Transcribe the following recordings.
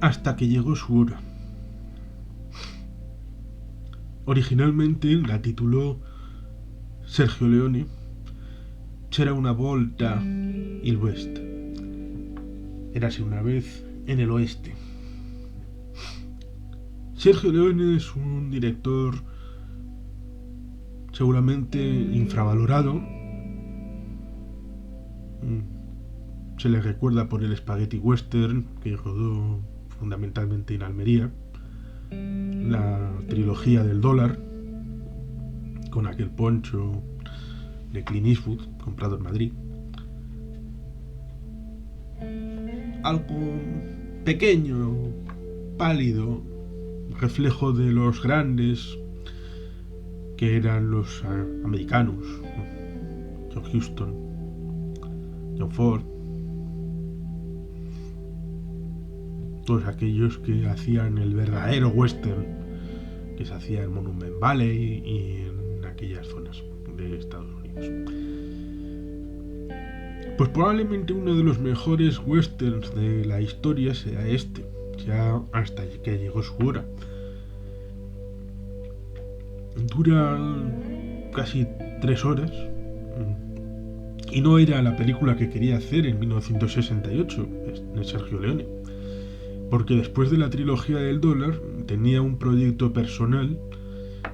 hasta que llegó su hora. Originalmente la tituló Sergio Leone C'era una volta il West. Érase una vez en el oeste. Sergio Leone es un director seguramente infravalorado. Se le recuerda por el spaghetti western que rodó fundamentalmente en Almería, la trilogía del dólar, con aquel poncho de Clint Eastwood comprado en Madrid. Algo pequeño, pálido, reflejo de los grandes que eran los americanos, John Huston, John Ford, todos aquellos que hacían el verdadero western que se hacía en Monument Valley y en aquellas zonas de Estados Unidos. Pues probablemente uno de los mejores westerns de la historia sea este, ya hasta que llegó su hora. Dura casi 3 horas y no era la película que quería hacer en 1968 de Sergio Leone, porque después de la trilogía del dólar tenía un proyecto personal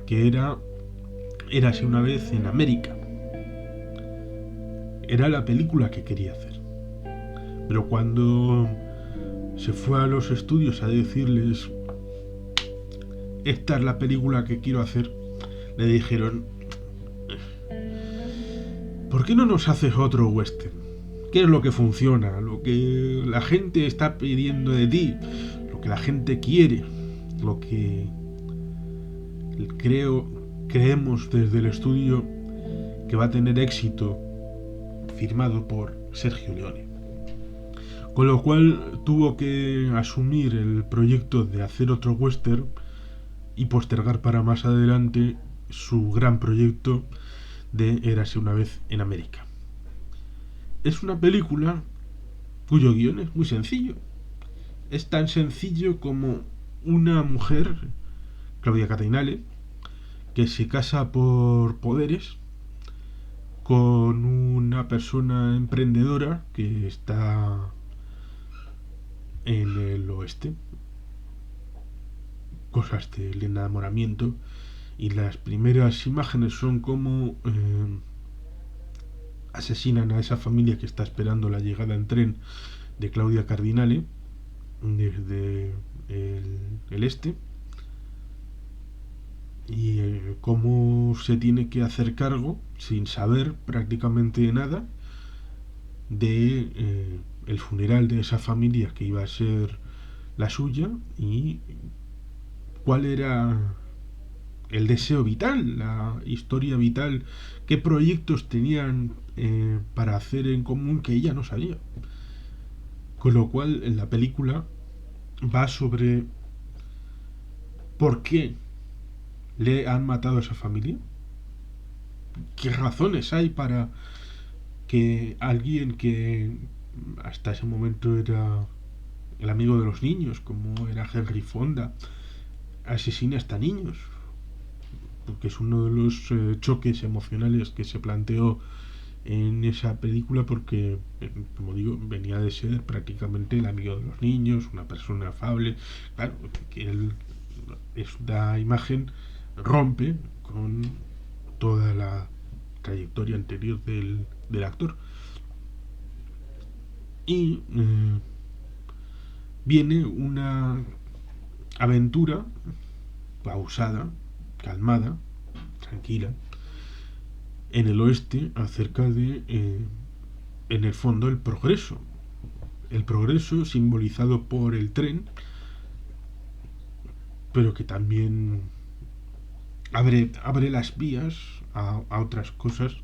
que era Érase una vez en América. Era la película que quería hacer, pero cuando se fue a los estudios a decirles esta es la película que quiero hacer, le dijeron ¿por qué no nos haces otro western? ¿Qué es lo que funciona? Lo que la gente está pidiendo de ti, lo que la gente quiere, lo que creemos desde el estudio que va a tener éxito, firmado por Sergio Leone. Con lo cual tuvo que asumir el proyecto de hacer otro western y postergar para más adelante su gran proyecto de Érase una vez en América. Es una película cuyo guión es muy sencillo. Es tan sencillo como una mujer, Claudia Cardinale, que se casa por poderes con una persona emprendedora que está en el oeste. Cosas del enamoramiento. Y las primeras imágenes son como asesinan a esa familia que está esperando la llegada en tren de Claudia Cardinale desde el este, y cómo se tiene que hacer cargo sin saber prácticamente nada de el funeral de esa familia que iba a ser la suya y cuál era el deseo vital, la historia vital, qué proyectos tenían para hacer en común que ella no sabía. Con lo cual en la película va sobre por qué le han matado a esa familia, qué razones hay para que alguien que hasta ese momento era el amigo de los niños, como era Henry Fonda, asesine hasta niños, porque es uno de los choques emocionales que se planteó en esa película, porque como digo, venía de ser prácticamente el amigo de los niños, una persona afable. Claro, que esta imagen rompe con toda la trayectoria anterior del actor y viene una aventura pausada, calmada, tranquila, en el oeste acerca de, en el fondo, el progreso. El progreso simbolizado por el tren, pero que también abre las vías a otras cosas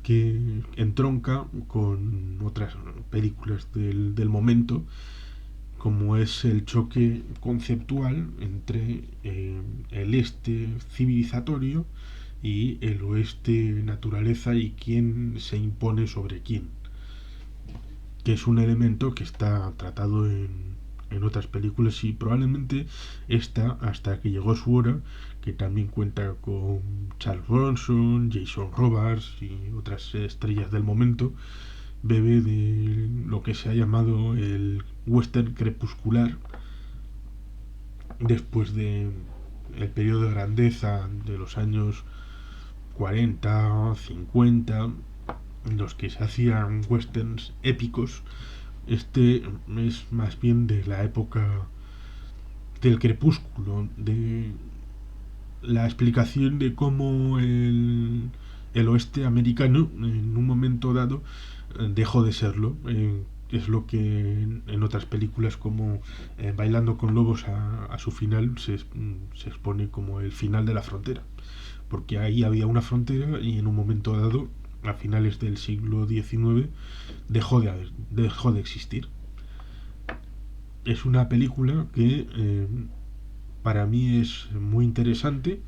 que entronca con otras películas del momento, como es el choque conceptual entre el este civilizatorio y el oeste naturaleza y quién se impone sobre quién, que es un elemento que está tratado en en otras películas, y probablemente esta, hasta que llegó su hora, que también cuenta con Charles Bronson, Jason Robards y otras estrellas del momento, bebe de lo que se ha llamado el western crepuscular, después de el periodo de grandeza de los años 40, 50, en los que se hacían westerns épicos. Este es más bien de la época del crepúsculo, de la explicación de cómo el oeste americano en un momento dado dejó de serlo. Es lo que en otras películas como Bailando con Lobos a su final se expone como el final de la frontera, porque ahí había una frontera y en un momento dado, a finales del siglo XIX, dejó de existir. Es una película que para mí es muy interesante.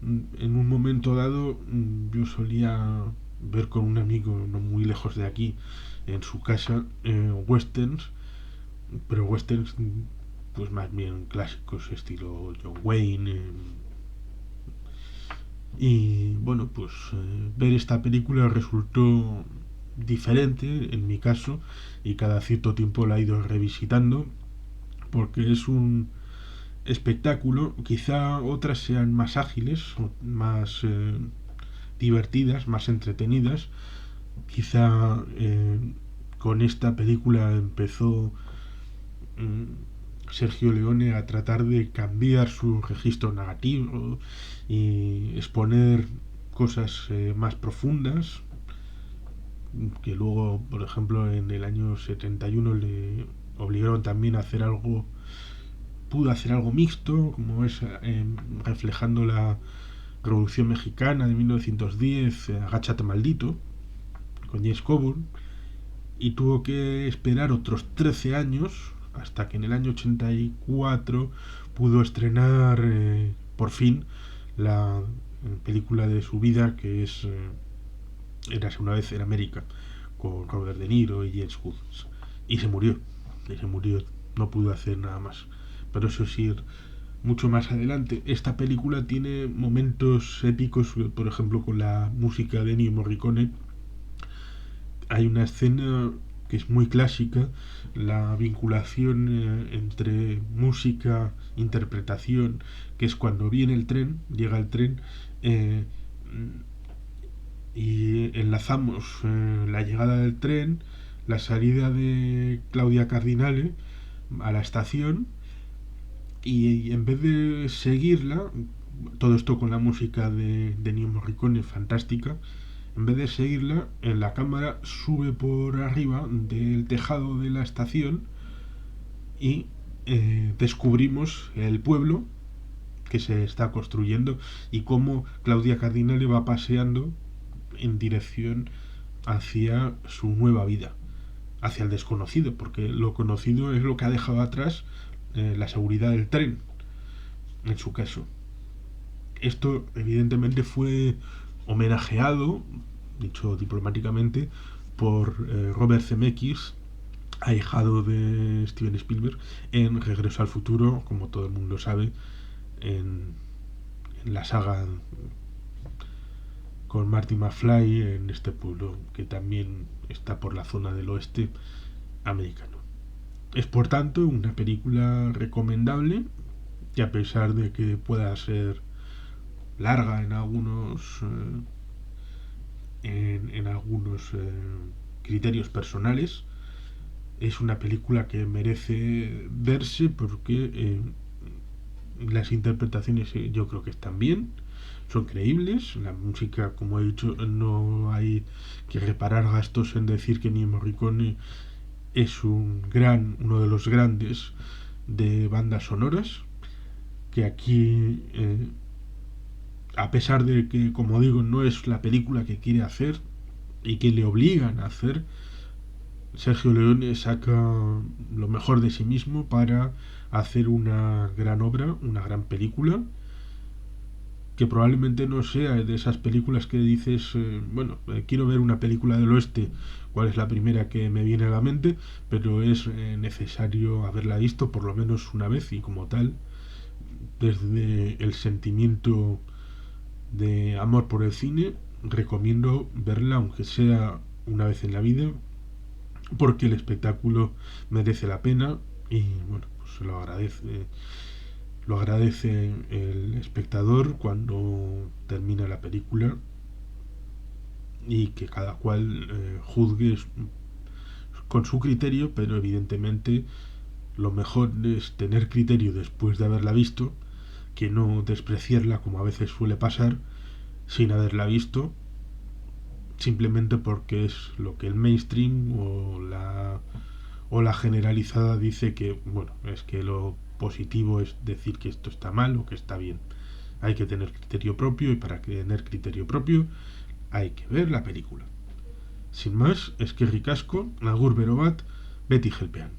En un momento dado yo solía ver con un amigo no muy lejos de aquí, en su casa, westerns, pero westerns pues más bien clásicos, estilo John Wayne. Y bueno, pues ver esta película resultó diferente en mi caso, y cada cierto tiempo la he ido revisitando porque es un espectáculo. Quizá otras sean más ágiles, más divertidas, más entretenidas. Quizá con esta película empezó Sergio Leone a tratar de cambiar su registro narrativo y exponer cosas más profundas, que luego, por ejemplo, en el año 71 le obligaron también a hacer algo, pudo hacer algo mixto, como es reflejando la Revolución Mexicana de 1910, Agáchate maldito, con James Coburn, y tuvo que esperar otros 13 años hasta que en el año 84 pudo estrenar por fin la película de su vida, que es Érase una vez en América, con Robert De Niro y James Woods. Y se murió, no pudo hacer nada más. Pero eso sí, mucho más adelante. Esta película tiene momentos épicos, por ejemplo, con la música de Ennio Morricone. Hay una escena que es muy clásica, la vinculación entre música, interpretación, que es cuando viene el tren, llega el tren, eh, y enlazamos la llegada del tren, la salida de Claudia Cardinale a la estación, y en vez de seguirla, todo esto con la música de Ennio Morricone fantástica, en vez de seguirla, en la cámara sube por arriba del tejado de la estación y descubrimos el pueblo que se está construyendo y cómo Claudia Cardinale va paseando en dirección hacia su nueva vida, hacia el desconocido, porque lo conocido es lo que ha dejado atrás, la seguridad del tren, en su caso. Esto evidentemente fue homenajeado, dicho diplomáticamente, por Robert Zemeckis, ahijado de Steven Spielberg, en Regreso al Futuro, como todo el mundo sabe, en la saga con Marty McFly, en este pueblo que también está por la zona del oeste americano. Es por tanto una película recomendable, que a pesar de que pueda ser larga en algunos en algunos criterios personales, es una película que merece verse porque las interpretaciones yo creo que están bien, son creíbles. La música, como he dicho, no hay que reparar gastos en decir que Ennio Morricone es uno de los grandes de bandas sonoras, que aquí a pesar de que, como digo, no es la película que quiere hacer y que le obligan a hacer, Sergio Leone saca lo mejor de sí mismo para hacer una gran obra, una gran película, que probablemente no sea de esas películas que dices, bueno, quiero ver una película del oeste, cuál es la primera que me viene a la mente, pero es necesario haberla visto por lo menos una vez y como tal, desde el sentimiento de amor por el cine, recomiendo verla aunque sea una vez en la vida, porque el espectáculo merece la pena y bueno, pues lo agradece el espectador cuando termina la película y que cada cual juzgue con su criterio, pero evidentemente lo mejor es tener criterio después de haberla visto, que no despreciarla como a veces suele pasar sin haberla visto, simplemente porque es lo que el mainstream o la generalizada dice que, bueno, es que lo positivo es decir que esto está mal o que está bien. Hay que tener criterio propio y para tener criterio propio hay que ver la película. Sin más, es que ricasco, agur berobat, beti gelpean.